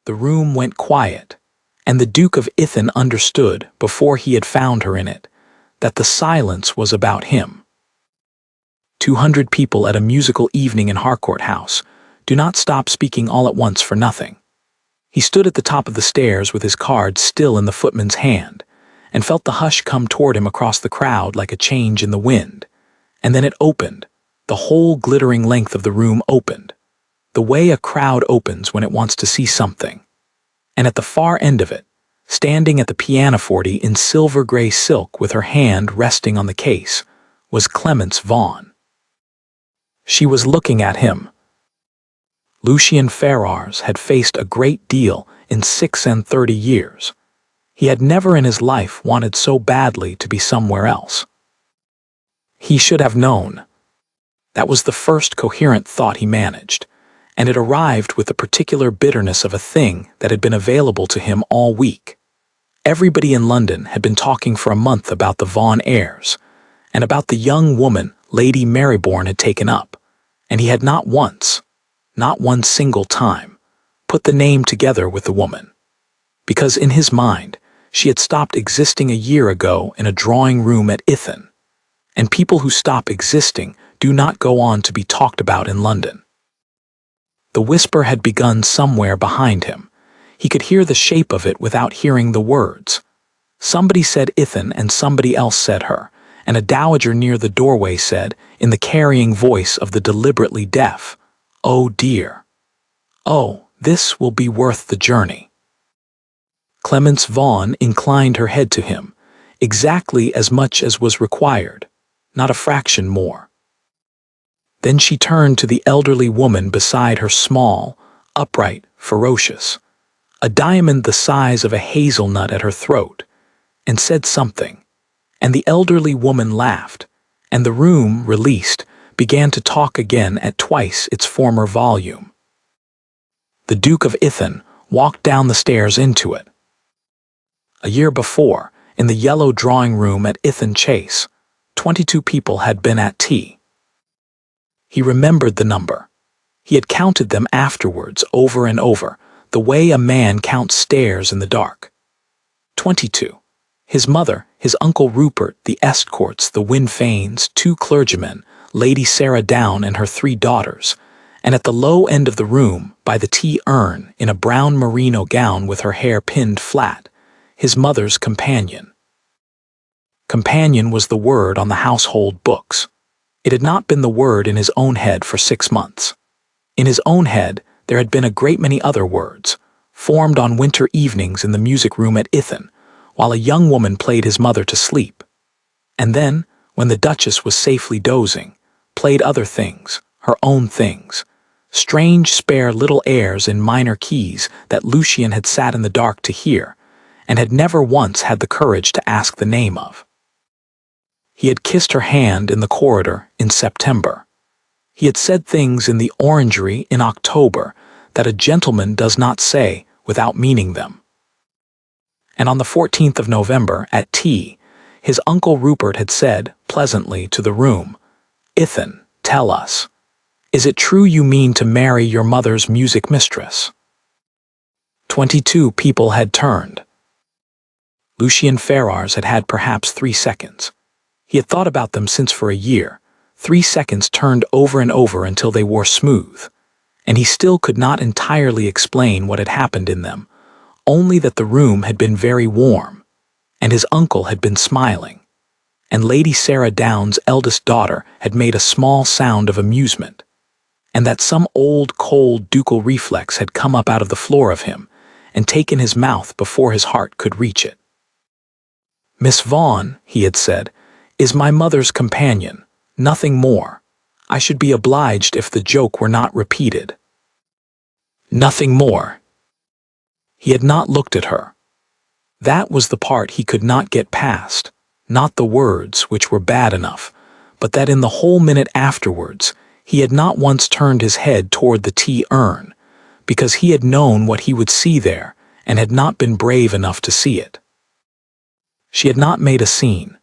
The room went quiet, and the Duke of Ithen understood, before he had found her in it, that the silence was about him. 200 people at a musical evening in Harcourt House do not stop speaking all at once for nothing. He stood at the top of the stairs with his card still in the footman's hand, and felt the hush come toward him across the crowd like a change in the wind. And then it opened. The whole glittering length of the room opened, the way a crowd opens when it wants to see something. And at the far end of it, standing at the pianoforte in silver-gray silk with her hand resting on the case, was Clemence Vaughan. She was looking at him. Lucien Ferrars had faced a great deal in 36 years. He had never in his life wanted so badly to be somewhere else. He should have known. That was the first coherent thought he managed, and it arrived with the particular bitterness of a thing that had been available to him all week. Everybody in London had been talking for a month about the Vaughan heirs, and about the young woman Lady Marybourne had taken up, and he had not once, not one single time, put the name together with the woman, because in his mind she had stopped existing a year ago in a drawing-room at Ithen, and people who stop existing do not go on to be talked about in London. The whisper had begun somewhere behind him. He could hear the shape of it without hearing the words. Somebody said Ithen and somebody else said her, and a dowager near the doorway said, in the carrying voice of the deliberately deaf, "Oh dear. Oh, this will be worth the journey." Clemence Vaughan inclined her head to him, exactly as much as was required, not a fraction more. Then she turned to the elderly woman beside her, small, upright, ferocious, a diamond the size of a hazelnut at her throat, and said something, and the elderly woman laughed, and the room, released, began to talk again at twice its former volume. The Duke of Ithen walked down the stairs into it. A year before, in the yellow drawing-room at Ithen Chase, 22 people had been at tea. He remembered the number. He had counted them afterwards over and over, the way a man counts stairs in the dark. 22. His mother, his Uncle Rupert, the Estcourts, the Winfanes, 2 clergymen, Lady Sarah Down and her 3 daughters, and at the low end of the room, by the tea urn, in a brown merino gown with her hair pinned flat, his mother's companion. Companion was the word on the household books. It had not been the word in his own head for 6 months. In his own head, there had been a great many other words, formed on winter evenings in the music room at Ithen, while a young woman played his mother to sleep. And then, when the Duchess was safely dozing, played other things, her own things, strange spare little airs in minor keys that Lucien had sat in the dark to hear, and had never once had the courage to ask the name of. He had kissed her hand in the corridor in September. He had said things in the orangery in October that a gentleman does not say without meaning them. And on the 14th of November, at tea, his Uncle Rupert had said, pleasantly, to the room, "Ithen, tell us, is it true you mean to marry your mother's music mistress?" 22 people had turned. Lucien Ferrars had had perhaps 3 seconds. He had thought about them since for a year. 3 seconds turned over and over until they wore smooth, and he still could not entirely explain what had happened in them, only that the room had been very warm, and his uncle had been smiling, and Lady Sarah Down's eldest daughter had made a small sound of amusement, and that some old cold ducal reflex had come up out of the floor of him and taken his mouth before his heart could reach it. "Miss Vaughan," he had said, "is my mother's companion, nothing more. I should be obliged if the joke were not repeated." Nothing more. He had not looked at her. That was the part he could not get past, not the words, which were bad enough, but that in the whole minute afterwards he had not once turned his head toward the tea urn, because he had known what he would see there and had not been brave enough to see it. She had not made a scene.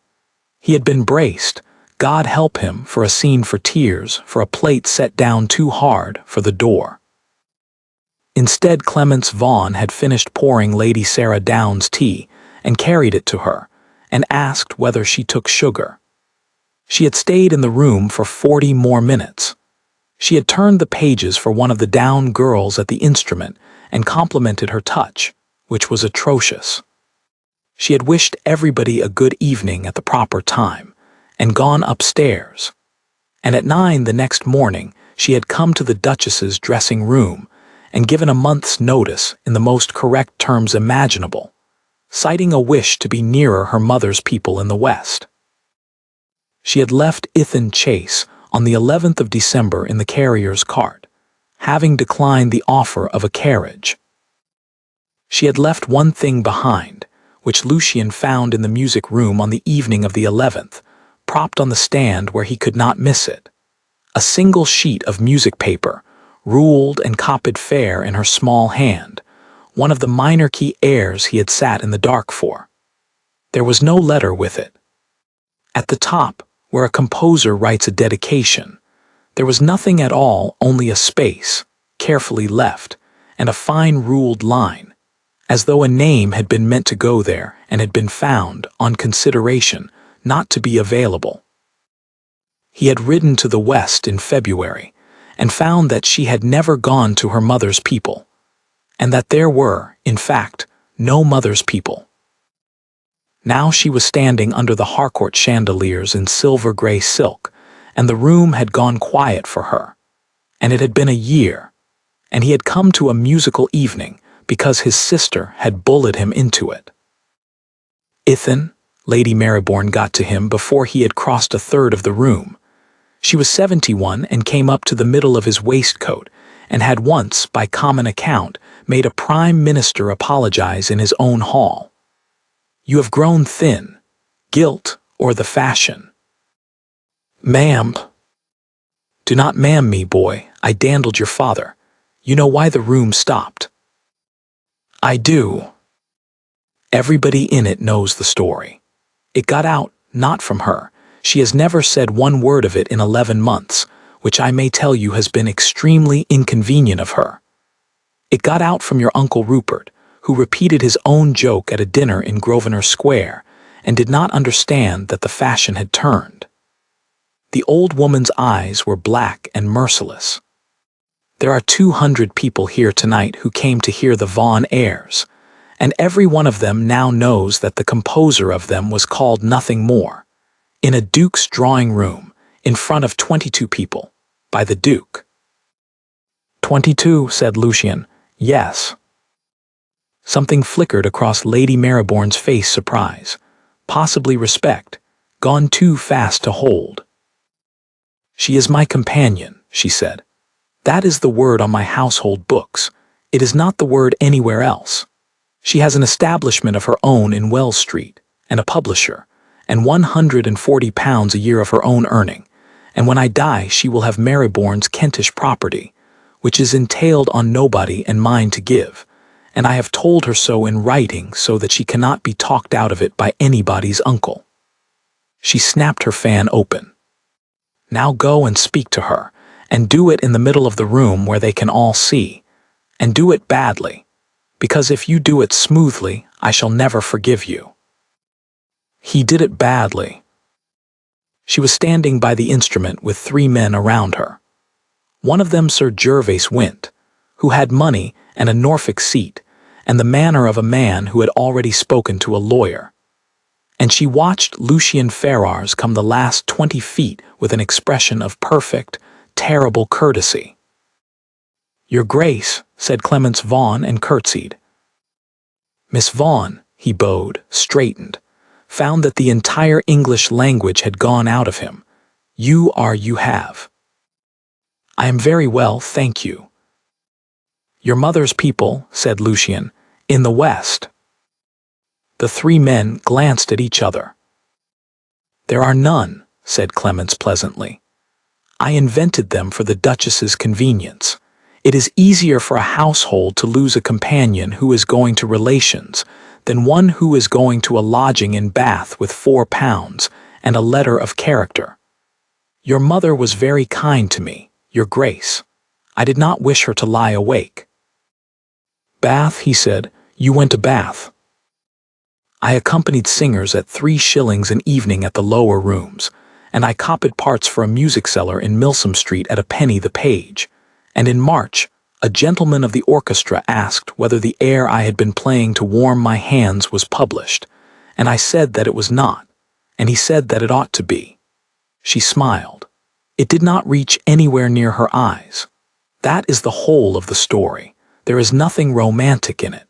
He had been braced, God help him, for a scene for tears, for a plate set down too hard, for the door. Instead, Clemence Vaughan had finished pouring Lady Sarah Downe's tea and carried it to her, and asked whether she took sugar. She had stayed in the room for 40 more minutes. She had turned the pages for one of the Downe girls at the instrument and complimented her touch, which was atrocious. She had wished everybody a good evening at the proper time, and gone upstairs. And at 9 the next morning she had come to the Duchess's dressing room and given a month's notice in the most correct terms imaginable, citing a wish to be nearer her mother's people in the West. She had left Ithan Chase on the 11th of December in the carrier's cart, having declined the offer of a carriage. She had left one thing behind, which Lucien found in the music room on the evening of the 11th, propped on the stand where he could not miss it. A single sheet of music paper, ruled and copied fair in her small hand, one of the minor key airs he had sat in the dark for. There was no letter with it. At the top, where a composer writes a dedication, there was nothing at all, only a space, carefully left, and a fine ruled line, as though a name had been meant to go there and had been found, on consideration, not to be available. He had ridden to the West in February, and found that she had never gone to her mother's people, and that there were, in fact, no mother's people. Now she was standing under the Harcourt chandeliers in silver-gray silk, and the room had gone quiet for her. And it had been a year, and he had come to a musical evening because his sister had bullied him into it. Ithan, Lady Marylebone got to him before he had crossed a third of the room. She was 71 and came up to the middle of his waistcoat, and had once, by common account, made a prime minister apologize in his own hall. "You have grown thin. Guilt or the fashion?" "Ma'am." "Do not ma'am me, boy. I dandled your father. You know why the room stopped?" "I do." Everybody in it knows the story. It got out, not from her. She has never said one word of it in 11 months, which I may tell you has been extremely inconvenient of her. It got out from your Uncle Rupert, who repeated his own joke at a dinner in Grosvenor Square, and did not understand that the fashion had turned. The old woman's eyes were black and merciless. "There are 200 people here tonight who came to hear the Vaughan airs, and every one of them now knows that the composer of them was called nothing more, in a duke's drawing room, in front of 22 people, by the duke." "22, said Lucien. "Yes." Something flickered across Lady Marybourne's face, surprise, possibly respect, gone too fast to hold. "She is my companion," she said. "That is the word on my household books. It is not the word anywhere else. She has an establishment of her own in Wells Street, and a publisher, and £140 a year of her own earning, and when I die she will have Marybourne's Kentish property, which is entailed on nobody and mine to give, and I have told her so in writing so that she cannot be talked out of it by anybody's uncle." She snapped her fan open. "Now go and speak to her, and do it in the middle of the room where they can all see, and do it badly, because if you do it smoothly, I shall never forgive you." He did it badly. She was standing by the instrument with 3 men around her. One of them Sir Gervase Wint, who had money and a Norfolk seat, and the manner of a man who had already spoken to a lawyer. And she watched Lucien Ferrars come the last 20 feet with an expression of perfect, terrible courtesy. "Your Grace," said Clemence Vaughan, and curtsied. "Miss Vaughan," he bowed, straightened, found that the entire English language had gone out of him. "You have." "I am very well, thank you." "Your mother's people," said Lucien, "in the West." The 3 men glanced at each other. "There are none," said Clemence pleasantly. "I invented them for the Duchess's convenience. It is easier for a household to lose a companion who is going to relations than one who is going to a lodging in Bath with £4 and a letter of character. Your mother was very kind to me, your Grace. I did not wish her to lie awake." Bath, he said. You went to Bath. I accompanied singers at 3 shillings an evening at the lower rooms, and I copied parts for a music seller in Milsom Street at a penny the page. And in March, a gentleman of the orchestra asked whether the air I had been playing to warm my hands was published, and I said that it was not, and he said that it ought to be. She smiled. It did not reach anywhere near her eyes. That is the whole of the story. There is nothing romantic in it.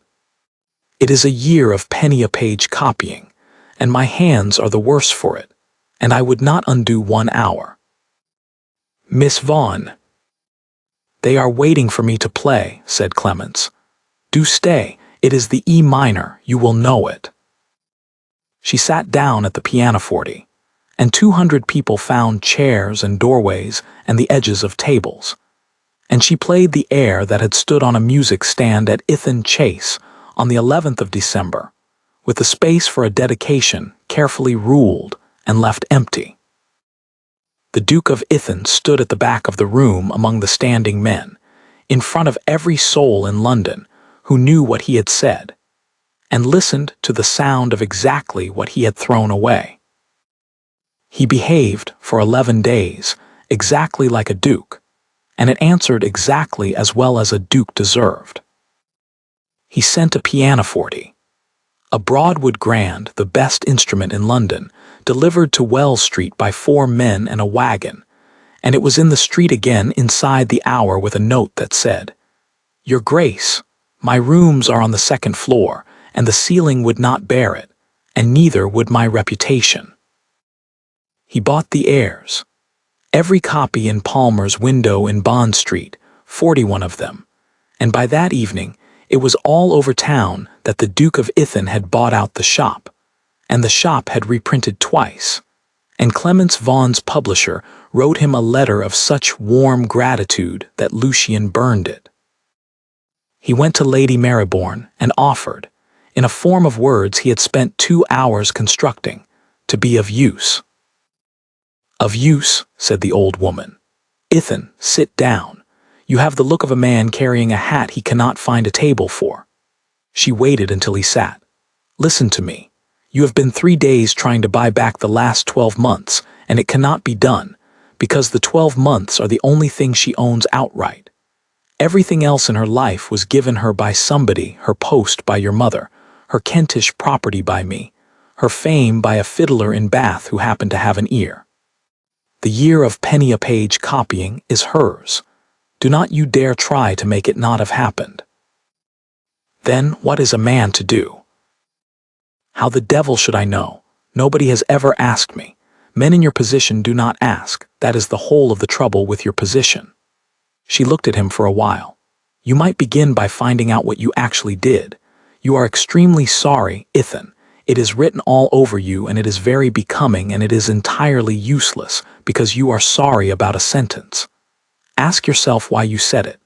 It is a year of penny-a-page copying, and my hands are the worse for it, and I would not undo 1 hour. Miss Vaughan. They are waiting for me to play, said Clements. Do stay, it is the E minor, you will know it. She sat down at the pianoforte, and 200 people found chairs and doorways and the edges of tables. And she played the air that had stood on a music stand at Ithan Chase on the 11th of December, with the space for a dedication carefully ruled and left empty. The Duke of Ithan stood at the back of the room among the standing men, in front of every soul in London who knew what he had said, and listened to the sound of exactly what he had thrown away. He behaved for 11 days exactly like a duke, and it answered exactly as well as a duke deserved. He sent a pianoforte, a Broadwood grand, the best instrument in London, delivered to Wells Street by 4 men and a wagon, and it was in the street again inside the hour with a note that said, Your Grace, my rooms are on the 2nd floor, and the ceiling would not bear it, and neither would my reputation. He bought the airs, every copy in Palmer's window in Bond Street, 41 of them, and by that evening it was all over town that the Duke of Ithan had bought out the shop, and the shop had reprinted twice, and Clements Vaughan's publisher wrote him a letter of such warm gratitude that Lucian burned it. He went to Lady Marylebone and offered, in a form of words he had spent 2 hours constructing, to be of use. Of use, said the old woman. Ithan, sit down. You have the look of a man carrying a hat he cannot find a table for. She waited until he sat. Listen to me. You have been 3 days trying to buy back the last 12 months, and it cannot be done, because the 12 months are the only thing she owns outright. Everything else in her life was given her by somebody, her post by your mother, her Kentish property by me, her fame by a fiddler in Bath who happened to have an ear. The year of penny-a-page copying is hers. Do not you dare try to make it not have happened. Then what is a man to do? How the devil should I know? Nobody has ever asked me. Men in your position do not ask. That is the whole of the trouble with your position. She looked at him for a while. You might begin by finding out what you actually did. You are extremely sorry, Ithan. It is written all over you, and it is very becoming, and it is entirely useless, because you are sorry about a sentence. Ask yourself why you said it,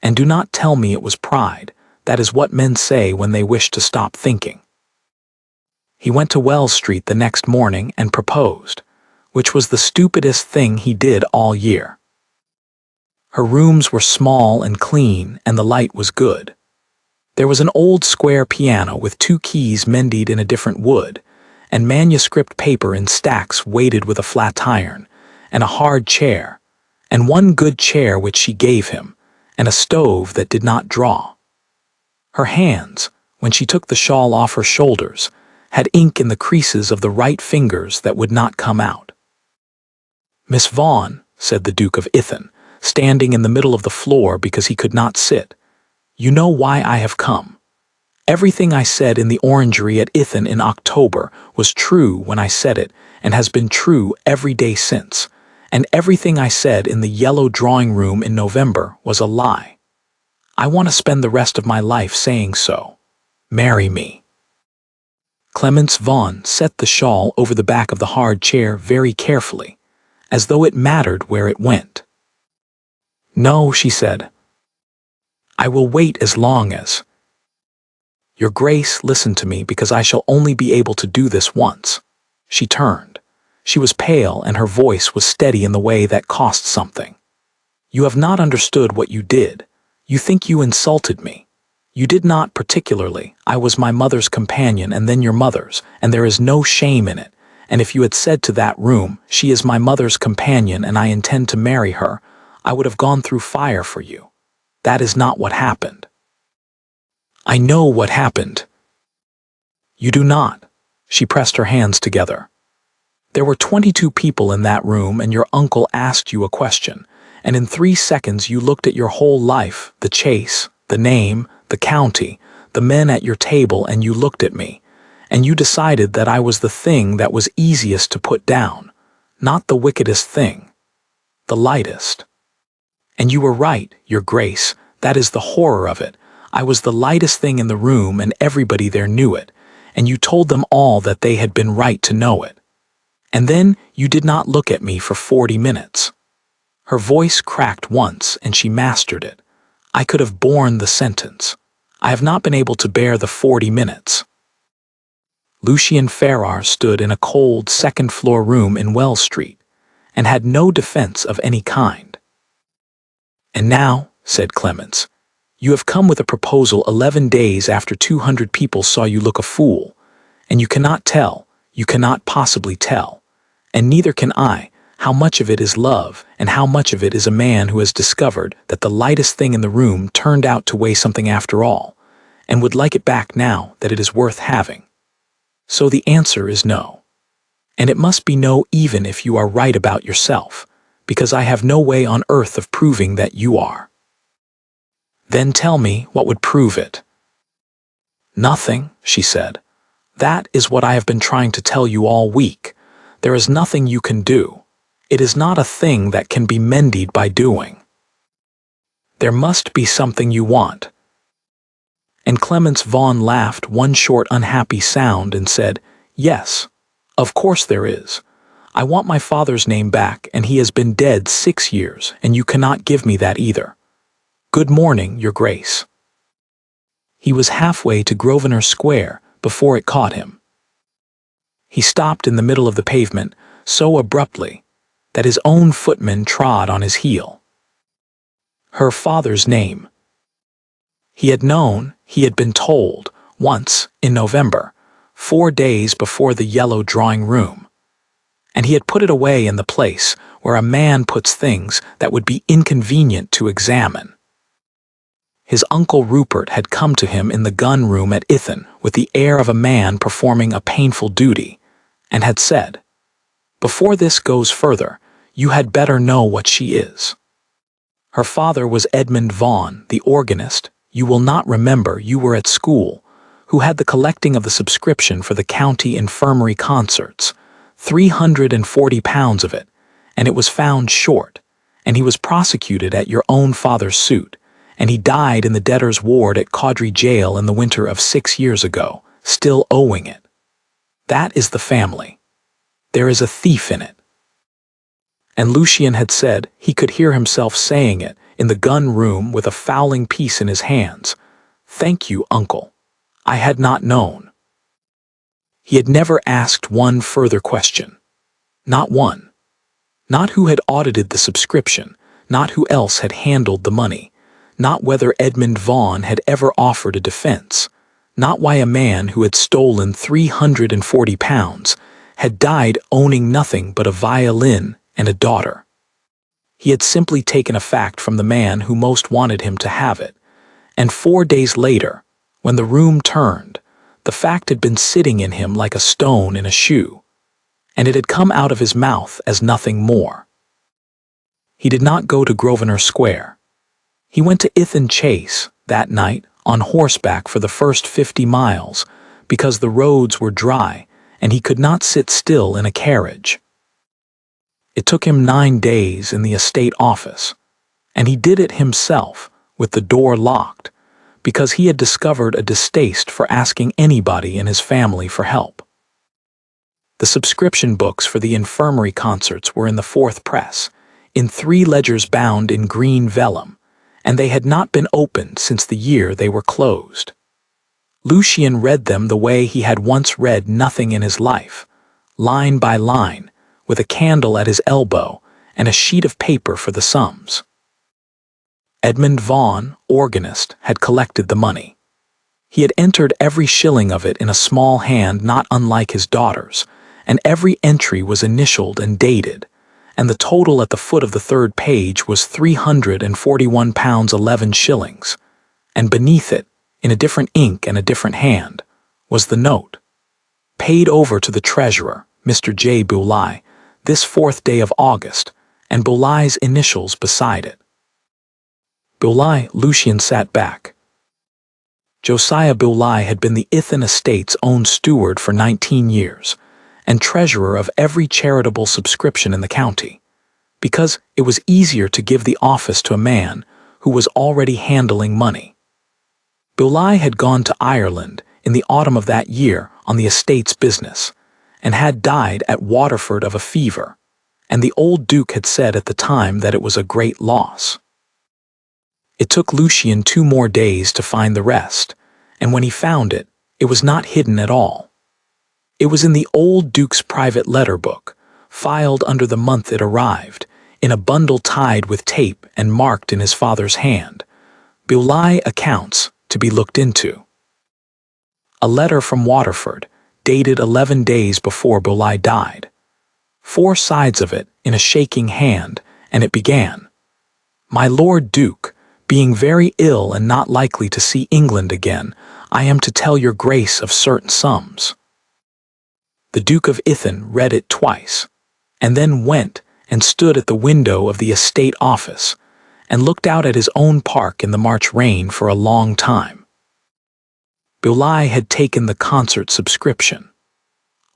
and do not tell me it was pride. That is what men say when they wish to stop thinking. He went to Wells Street the next morning and proposed, which was the stupidest thing he did all year. Her rooms were small and clean, and the light was good. There was an old square piano with 2 keys mended in a different wood, and manuscript paper in stacks weighted with a flat iron, and a hard chair, and 1 good chair which she gave him, and a stove that did not draw. Her hands, when she took the shawl off her shoulders, had ink in the creases of the right fingers that would not come out. Miss Vaughan, said the Duke of Ithan, standing in the middle of the floor because he could not sit, you know why I have come. Everything I said in the orangery at Ithan in October was true when I said it, and has been true every day since, and everything I said in the yellow drawing-room in November was a lie. I want to spend the rest of my life saying so. Marry me. Clements Vaughan set the shawl over the back of the hard chair very carefully, as though it mattered where it went. No, she said. I will wait as long as... Your Grace, listen to me, because I shall only be able to do this once. She turned. She was pale, and her voice was steady in the way that cost something. You have not understood what you did. You think you insulted me. You did not particularly. I was my mother's companion and then your mother's, and there is no shame in it. And if you had said to that room, she is my mother's companion and I intend to marry her, I would have gone through fire for you. That is not what happened. I know what happened. You do not. She pressed her hands together. There were 22 people in that room and your uncle asked you a question, and in 3 seconds you looked at your whole life, the chase, the name, the county, the men at your table, and you looked at me, and you decided that I was the thing that was easiest to put down, not the wickedest thing, the lightest. And you were right, Your Grace, that is the horror of it. I was the lightest thing in the room and everybody there knew it, and you told them all that they had been right to know it. And then you did not look at me for 40 minutes. Her voice cracked once and she mastered it. I could have borne the sentence. I have not been able to bear the 40 minutes. Lucien Ferrar stood in a cold second-floor room in Wells Street and had no defense of any kind. And now, said Clemens, you have come with a proposal 11 days after 200 people saw you look a fool, and you cannot tell, you cannot possibly tell, and neither can I, how much of it is love and how much of it is a man who has discovered that the lightest thing in the room turned out to weigh something after all, and would like it back now that it is worth having. So the answer is no. And it must be no even if you are right about yourself, because I have no way on earth of proving that you are. Then tell me what would prove it. Nothing, she said. That is what I have been trying to tell you all week. There is nothing you can do. It is not a thing that can be mended by doing. There must be something you want. And Clemens Vaughan laughed one short unhappy sound and said, Yes, of course there is. I want my father's name back, and he has been dead 6 years, and you cannot give me that either. Good morning, Your Grace. He was halfway to Grosvenor Square before it caught him. He stopped in the middle of the pavement so abruptly that his own footman trod on his heel. Her father's name. He had known, he had been told, once, in November, 4 days before the yellow drawing room. And he had put it away in the place where a man puts things that would be inconvenient to examine. His uncle Rupert had come to him in the gun room at Ithan with the air of a man performing a painful duty, and had said, Before this goes further, you had better know what she is. Her father was Edmund Vaughan, the organist, you will not remember, you were at school, who had the collecting of the subscription for the county infirmary concerts, £340 of it, and it was found short, and he was prosecuted at your own father's suit, and he died in the debtor's ward at Caudry Jail in the winter of 6 years ago, still owing it. That is the family. There is a thief in it. And Lucien had said he could hear himself saying it in the gun room with a fowling piece in his hands. Thank you, uncle. I had not known. He had never asked one further question. Not one. Not who had audited the subscription, not who else had handled the money, not whether Edmund Vaughan had ever offered a defense, not why a man who had stolen £340 had died owning nothing but a violin and a daughter. He had simply taken a fact from the man who most wanted him to have it, and 4 days later, when the room turned, the fact had been sitting in him like a stone in a shoe, and it had come out of his mouth as nothing more. He did not go to Grosvenor Square. He went to Ithan Chase that night on horseback for the first 50 miles because the roads were dry and he could not sit still in a carriage. It took him 9 days in the estate office, and he did it himself with the door locked because he had discovered a distaste for asking anybody in his family for help. The subscription books for the infirmary concerts were in the 4th press, in 3 ledgers bound in green vellum, and they had not been opened since the year they were closed. Lucien read them the way he had once read nothing in his life, line by line, with a candle at his elbow and a sheet of paper for the sums. Edmund Vaughan, organist, had collected the money. He had entered every shilling of it in a small hand not unlike his daughter's, and every entry was initialed and dated, and the total at the foot of the third page was £341 11 shillings, and beneath it, in a different ink and a different hand, was the note, paid over to the treasurer, Mr. J. Boulay, this 4th day of August, and Boulay's initials beside it. Boulay, Lucien sat back. Josiah Boulay had been the Ithan estate's own steward for 19 years, and treasurer of every charitable subscription in the county, because it was easier to give the office to a man who was already handling money. Boulay had gone to Ireland in the autumn of that year on the estate's business, and had died at Waterford of a fever, and the old duke had said at the time that it was a great loss. It took Lucien 2 more days to find the rest, and when he found it, it was not hidden at all. It was in the old duke's private letter book, filed under the month it arrived, in a bundle tied with tape and marked in his father's hand, Boulay accounts to be looked into. A letter from Waterford, dated 11 days before Boulay died. 4 sides of it in a shaking hand, and it began, "My Lord Duke, being very ill and not likely to see England again, I am to tell your grace of certain sums." The Duke of Ithan read it twice, and then went and stood at the window of the estate office, and looked out at his own park in the March rain for a long time. Boulay had taken the concert subscription,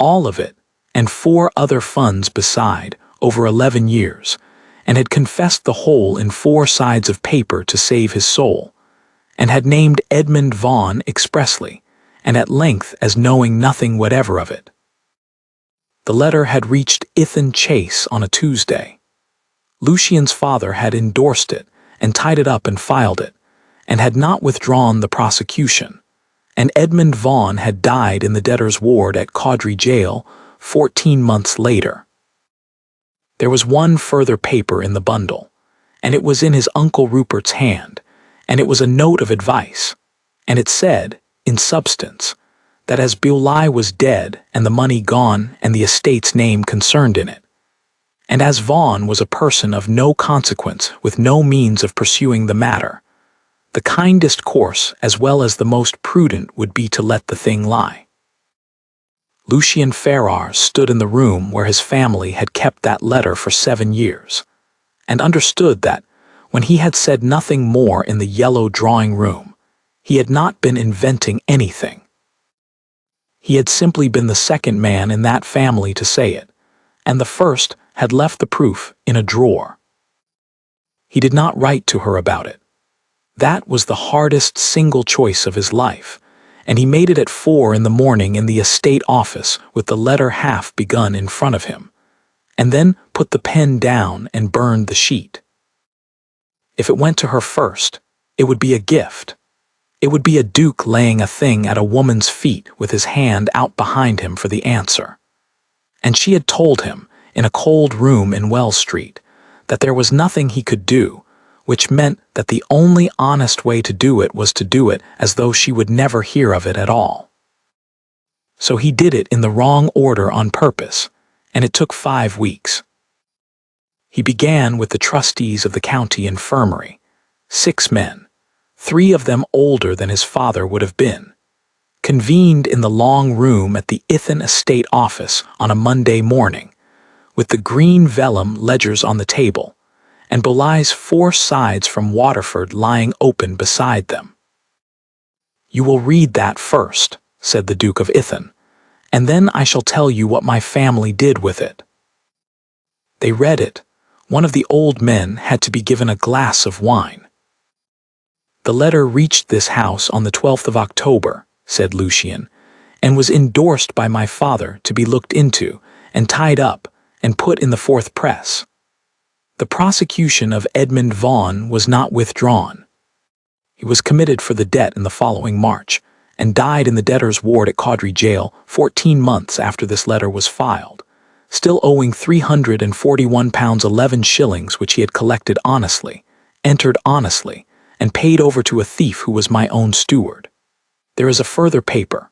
all of it, and 4 other funds beside, over 11 years, and had confessed the whole in 4 sides of paper to save his soul, and had named Edmund Vaughan expressly, and at length as knowing nothing whatever of it. The letter had reached Ithan Chase on a Tuesday. Lucien's father had endorsed it, and tied it up and filed it, and had not withdrawn the prosecution, and Edmund Vaughan had died in the debtor's ward at Caudry Jail 14 months later. There was one further paper in the bundle, and it was in his Uncle Rupert's hand, and it was a note of advice, and it said, in substance, that as Boulay was dead and the money gone and the estate's name concerned in it, and as Vaughan was a person of no consequence with no means of pursuing the matter, the kindest course as well as the most prudent would be to let the thing lie. Lucien Ferrars stood in the room where his family had kept that letter for 7 years, and understood that, when he had said nothing more in the yellow drawing-room, he had not been inventing anything. He had simply been the second man in that family to say it, and the first had left the proof in a drawer. He did not write to her about it. That was the hardest single choice of his life, and he made it at 4 in the morning in the estate office with the letter half begun in front of him, and then put the pen down and burned the sheet. If it went to her first, it would be a gift. It would be a duke laying a thing at a woman's feet with his hand out behind him for the answer. And she had told him, in a cold room in Wells Street, that there was nothing he could do, which meant that the only honest way to do it was to do it as though she would never hear of it at all. So he did it in the wrong order on purpose, and it took 5 weeks. He began with the trustees of the county infirmary, 6 men, 3 of them older than his father would have been, convened in the long room at the Ithan estate office on a Monday morning, with the green vellum ledgers on the table, and Boulay's 4 sides from Waterford lying open beside them. "You will read that first," said the Duke of Ithan, "and then I shall tell you what my family did with it." They read it. One of the old men had to be given a glass of wine. "The letter reached this house on the 12th of October," said Lucien, "and was endorsed by my father to be looked into, and tied up, and put in the 4th press. The prosecution of Edmund Vaughan was not withdrawn. He was committed for the debt in the following March, and died in the debtor's ward at Caudry Jail 14 months after this letter was filed, still owing £341 11 shillings which he had collected honestly, entered honestly, and paid over to a thief who was my own steward. There is a further paper.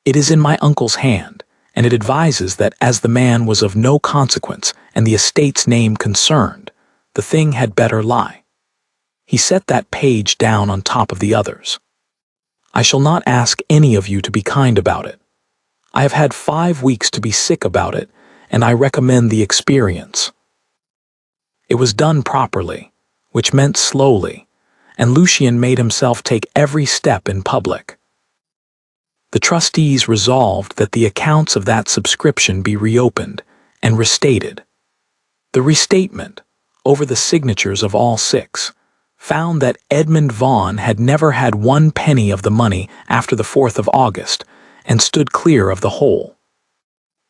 It is in my uncle's hand, and it advises that as the man was of no consequence and the estate's name concerned, the thing had better lie. He set that page down on top of the others. I shall not ask any of you to be kind about it. I have had 5 weeks to be sick about it, and I recommend the experience. It was done properly, which meant slowly, and Lucien made himself take every step in public. The trustees resolved that the accounts of that subscription be reopened and restated. The restatement, over the signatures of all 6, found that Edmund Vaughan had never had 1 penny of the money after the 4th of August and stood clear of the whole.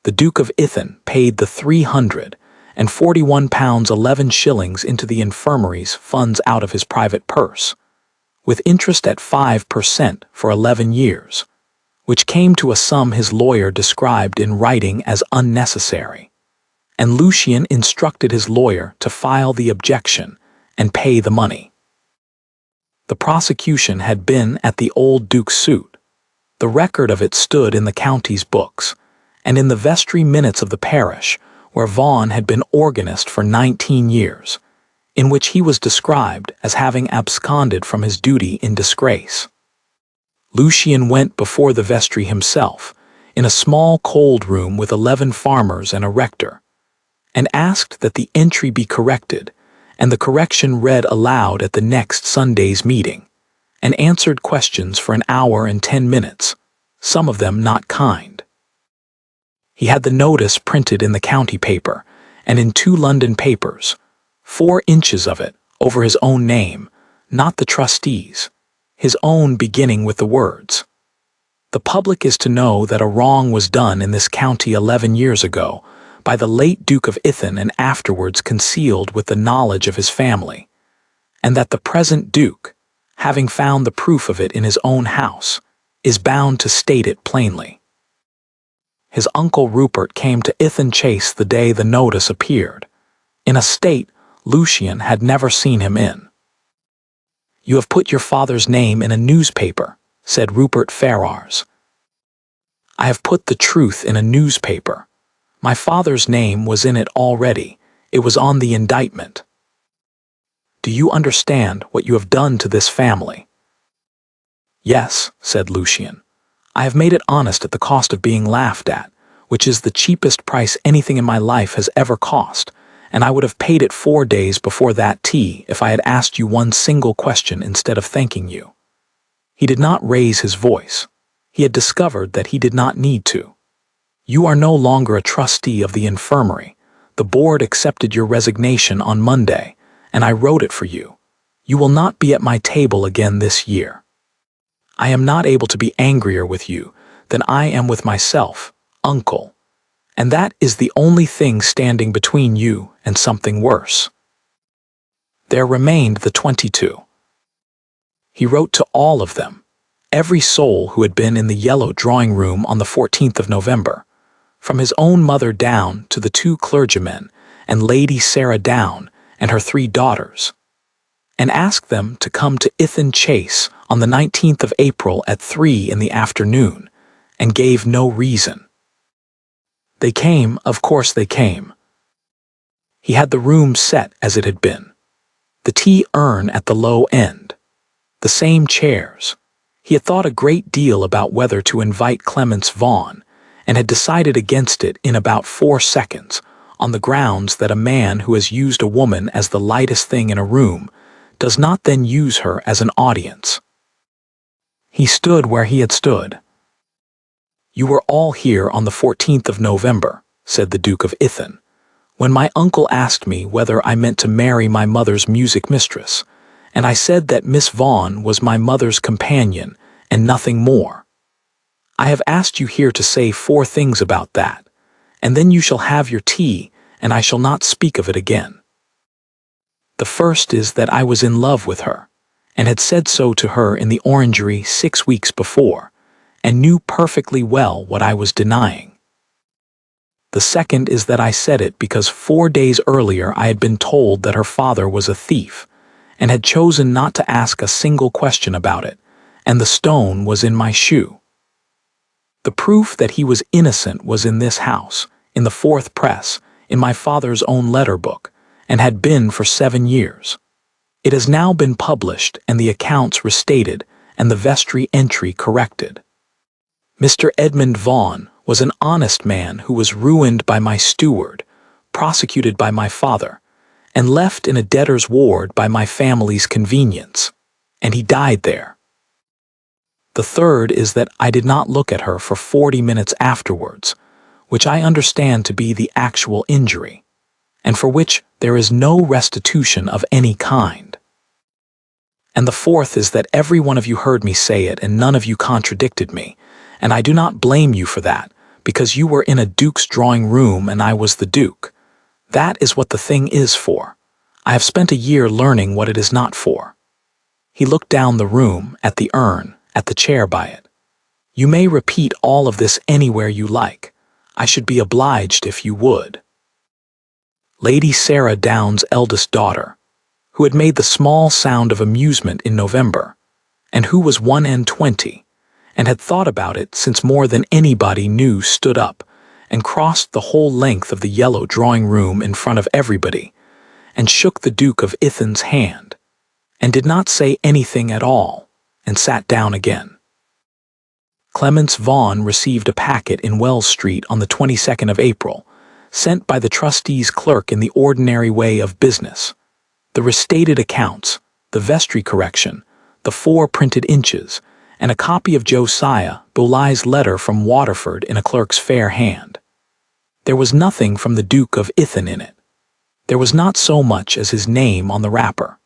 The Duke of Ithen paid the £341 11 shillings into the infirmary's funds out of his private purse, with interest at 5% for 11 years, which came to a sum his lawyer described in writing as unnecessary, and Lucien instructed his lawyer to file the objection and pay the money. The prosecution had been at the old Duke's suit. The record of it stood in the county's books, and in the vestry minutes of the parish, where Vaughan had been organist for 19 years, in which he was described as having absconded from his duty in disgrace. Lucien went before the vestry himself, in a small cold room with 11 farmers and a rector, and asked that the entry be corrected, and the correction read aloud at the next Sunday's meeting, and answered questions for an hour and 10 minutes, some of them not kind. He had the notice printed in the county paper, and in 2 London papers, 4 inches of it, over his own name, not the trustees', his own beginning with the words, "The public is to know that a wrong was done in this county 11 years ago by the late Duke of Ithen and afterwards concealed with the knowledge of his family, and that the present Duke, having found the proof of it in his own house, is bound to state it plainly." His uncle Rupert came to Ithen Chase the day the notice appeared, in a state Lucien had never seen him in. "You have put your father's name in a newspaper," said Rupert Ferrars. "I have put the truth in a newspaper. My father's name was in it already. It was on the indictment. Do you understand what you have done to this family?" "Yes," said Lucien. "I have made it honest at the cost of being laughed at, which is the cheapest price anything in my life has ever cost, and I would have paid it 4 days before that tea if I had asked you one single question instead of thanking you." He did not raise his voice. He had discovered that he did not need to. "You are no longer a trustee of the infirmary. The board accepted your resignation on Monday, and I wrote it for you. You will not be at my table again this year. I am not able to be angrier with you than I am with myself, uncle, and that is the only thing standing between you and something worse." There remained the 22. He wrote to all of them, every soul who had been in the yellow drawing-room on the 14th of November, from his own mother down to the 2 clergymen and Lady Sarah Down and her 3 daughters, and asked them to come to Ithen Chase on the 19th of April at 3 in the afternoon, and gave no reason. They came, of course they came. He had the room set as it had been, the tea urn at the low end, the same chairs. He had thought a great deal about whether to invite Clemence Vaughan, and had decided against it in about 4 seconds, on the grounds that a man who has used a woman as the lightest thing in a room does not then use her as an audience. He stood where he had stood. "You were all here on the 14th of November," said the Duke of Ithen, "when my uncle asked me whether I meant to marry my mother's music mistress, and I said that Miss Vaughan was my mother's companion and nothing more. I have asked you here to say 4 things about that, and then you shall have your tea, and I shall not speak of it again. The first is that I was in love with her, and had said so to her in the orangery 6 weeks before, and knew perfectly well what I was denying. The second is that I said it because 4 days earlier I had been told that her father was a thief, and had chosen not to ask a single question about it, and the stone was in my shoe. The proof that he was innocent was in this house, in the fourth press, in my father's own letter book, and had been for 7 years. It has now been published and the accounts restated and the vestry entry corrected. Mr. Edmund Vaughan was an honest man who was ruined by my steward, prosecuted by my father, and left in a debtor's ward by my family's convenience, and he died there. The third is that I did not look at her for 40 minutes afterwards, which I understand to be the actual injury, and for which there is no restitution of any kind. And the fourth is that every one of you heard me say it and none of you contradicted me, and I do not blame you for that, because you were in a duke's drawing room and I was the duke. That is what the thing is for. I have spent a year learning what it is not for. He looked down the room, at the urn, at the chair by it. You may repeat all of this anywhere you like. I should be obliged if you would. Lady Sarah Downe's eldest daughter, who had made the small sound of amusement in November, and who was 21, and had thought about it since more than anybody knew, stood up and crossed the whole length of the yellow drawing-room in front of everybody, and shook the Duke of Ithen's hand, and did not say anything at all, and sat down again. Clemence Vaughan received a packet in Wells Street on the 22nd of April, sent by the trustee's clerk in the ordinary way of business. The restated accounts, the vestry correction, the 4 printed inches, and a copy of Josiah Boly's letter from Waterford in a clerk's fair hand. There was nothing from the Duke of Ithen in it. There was not so much as his name on the wrapper.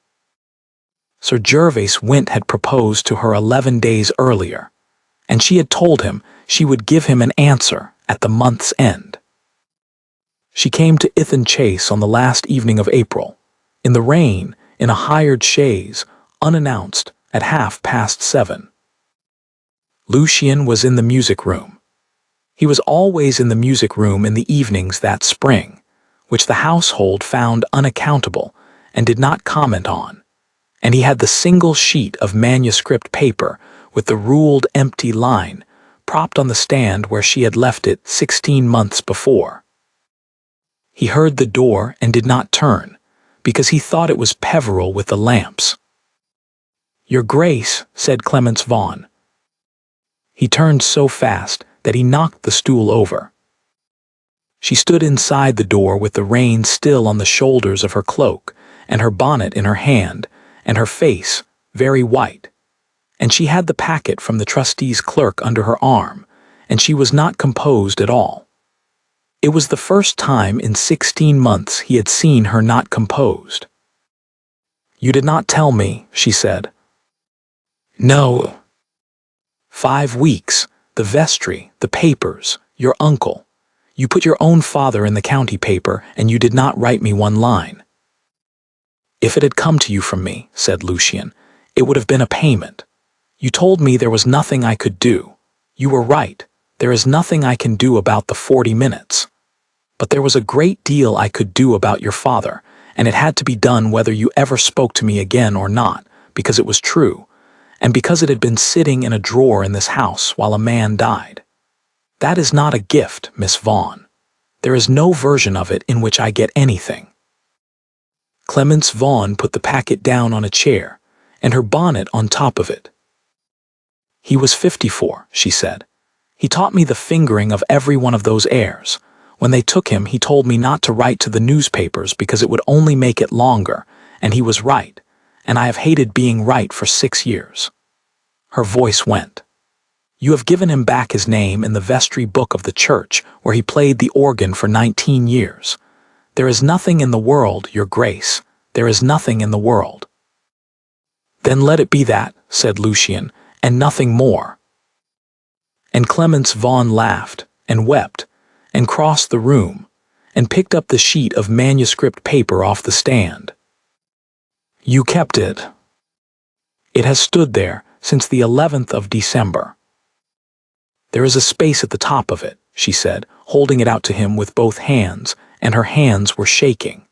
Sir Gervase Wint had proposed to her 11 days earlier, and she had told him she would give him an answer at the month's end. She came to Ithen Chase on the last evening of April, in the rain, in a hired chaise, unannounced, at 7:30. Lucien was in the music-room. He was always in the music-room in the evenings that spring, which the household found unaccountable and did not comment on, and he had the single sheet of manuscript paper with the ruled empty line propped on the stand where she had left it 16 months before. He heard the door and did not turn, because he thought it was Peveril with the lamps. "Your Grace," said Clemence Vaughan. He turned so fast that he knocked the stool over. She stood inside the door with the rein still on the shoulders of her cloak, and her bonnet in her hand, and her face very white. And she had the packet from the trustee's clerk under her arm, and she was not composed at all. It was the first time in 16 months he had seen her not composed. "You did not tell me," she said. "No." 5 weeks, the vestry, the papers, your uncle. You put your own father in the county paper, and you did not write me 1 line. "If it had come to you from me," said Lucien, "it would have been a payment. You told me there was nothing I could do. You were right. There is nothing I can do about the 40 minutes. But there was a great deal I could do about your father, and it had to be done whether you ever spoke to me again or not, because it was true, and because it had been sitting in a drawer in this house while a man died. That is not a gift, Miss Vaughan. There is no version of it in which I get anything." Clemence Vaughan put the packet down on a chair, and her bonnet on top of it. "He was 54, she said. "He taught me the fingering of every one of those airs. When they took him, he told me not to write to the newspapers because it would only make it longer, and he was right, and I have hated being right for 6 years. Her voice went. "You have given him back his name in the vestry book of the church, where he played the organ for 19 years. There is nothing in the world, your Grace. There is nothing in the world." "Then let it be that," said Lucien, "and nothing more." And Clemence Vaughan laughed, and wept, and crossed the room, and picked up the sheet of manuscript paper off the stand. "You kept it." "It has stood there since the 11th of December. "There is a space at the top of it," she said, holding it out to him with both hands, and her hands were shaking.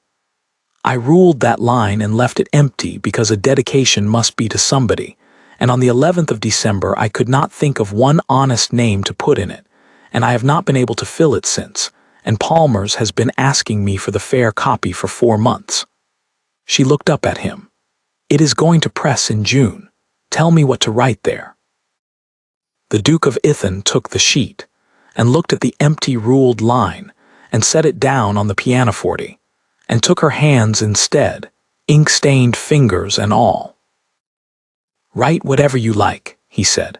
"I ruled that line and left it empty because a dedication must be to somebody, and on the 11th of December I could not think of one honest name to put in it, and I have not been able to fill it since, and Palmer's has been asking me for the fair copy for 4 months. She looked up at him. It is going to press in June. Tell me what to write there. The Duke of Ithen took the sheet, and looked at the empty ruled line, and set it down on the pianoforte, and took her hands instead, ink-stained fingers and all. Write whatever you like, he said.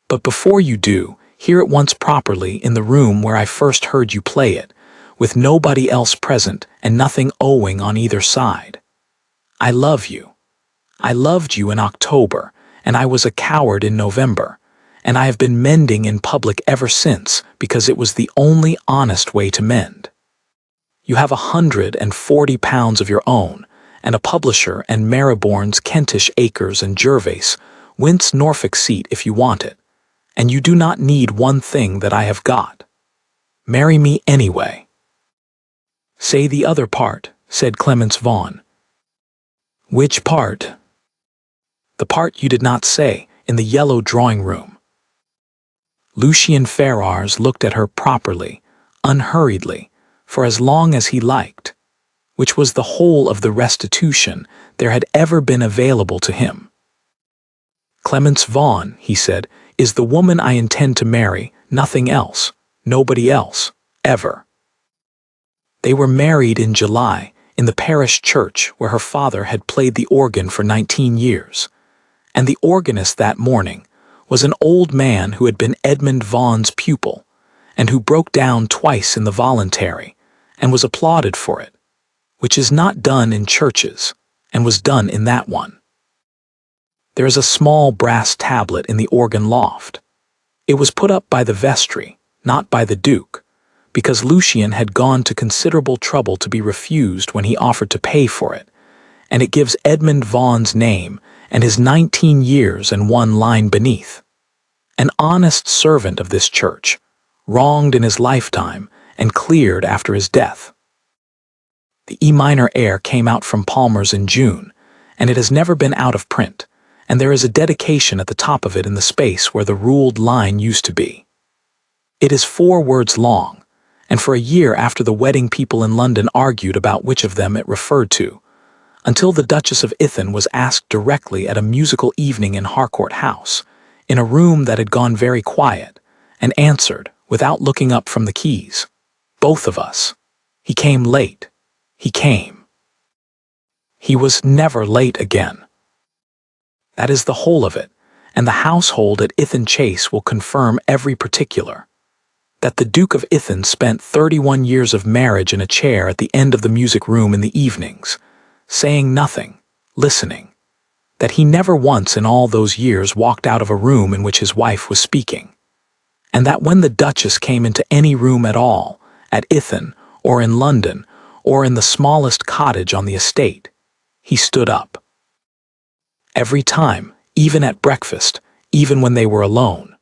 But before you do, hear it once properly in the room where I first heard you play it, with nobody else present and nothing owing on either side. I love you. I loved you in October, and I was a coward in November, and I have been mending in public ever since because it was the only honest way to mend. You have £140 of your own, and a publisher and Marylebourne's Kentish Acres and Gervase, Wint's Norfolk seat if you want it, and you do not need one thing that I have got. Marry me anyway. Say the other part, said Clemence Vaughan. Which part? The part you did not say, in the yellow drawing-room. Lucien Ferrars looked at her properly, unhurriedly, for as long as he liked, which was the whole of the restitution there had ever been available to him. Clemence Vaughan, he said, is the woman I intend to marry, nothing else, nobody else, ever. They were married in July, in the parish church where her father had played the organ for 19 years, and the organist that morning was an old man who had been Edmund Vaughan's pupil, and who broke down twice in the voluntary, and was applauded for it, which is not done in churches, and was done in that one. There is a small brass tablet in the organ loft. It was put up by the vestry, not by the Duke, because Lucien had gone to considerable trouble to be refused when he offered to pay for it, and it gives Edmund Vaughan's name and his 19 years and 1 line beneath. An honest servant of this church, wronged in his lifetime and cleared after his death. The E minor air came out from Palmer's in June, and it has never been out of print, and there is a dedication at the top of it in the space where the ruled line used to be. It is 4 words long, and for a year after the wedding people in London argued about which of them it referred to, until the Duchess of Ithen was asked directly at a musical evening in Harcourt House, in a room that had gone very quiet, and answered, without looking up from the keys, both of us. He came late. He came. He was never late again. That is the whole of it, and the household at Ithen Chase will confirm every particular. That the Duke of Ithen spent 31 years of marriage in a chair at the end of the music room in the evenings, saying nothing, listening. That he never once in all those years walked out of a room in which his wife was speaking. And that when the Duchess came into any room at all, at Ithen, or in London, or in the smallest cottage on the estate, he stood up. Every time, even at breakfast, even when they were alone,